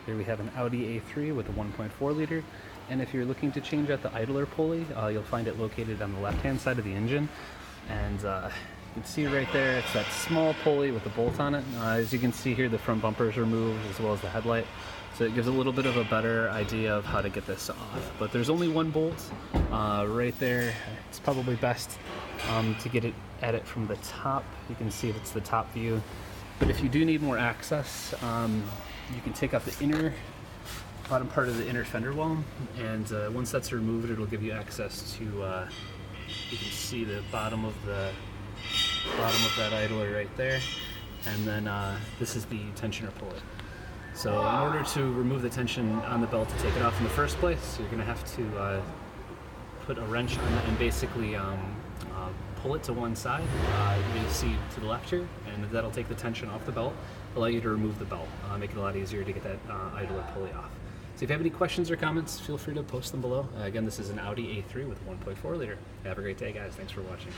Here we have an Audi A3 with a 1.4 liter. And if you're looking to change out the idler pulley, you'll find it located on the left-hand side of the engine. And you can see right there, it's that small pulley with a bolt on it. As you can see here, the front bumper is removed as well as the headlight. So it gives a little bit of a better idea of how to get this off. But there's only one bolt right there. It's probably best to get it at it from the top. You can see it's the top view. But if you do need more access, you can take out the bottom part of the inner fender well, and once that's removed, it'll give you access to, you can see the bottom of that idler right there, and then this is the tensioner pulley. So in order to remove the tension on the belt to take it off in the first place, you're going to have to put a wrench on it and basically pull it to one side. You'll see to the left here, and that'll take the tension off the belt, allow you to remove the belt, make it a lot easier to get that idler pulley off. So if you have any questions or comments, feel free to post them below. Again, this is an Audi A3 with 1.4 liter. Have a great day, guys. Thanks for watching.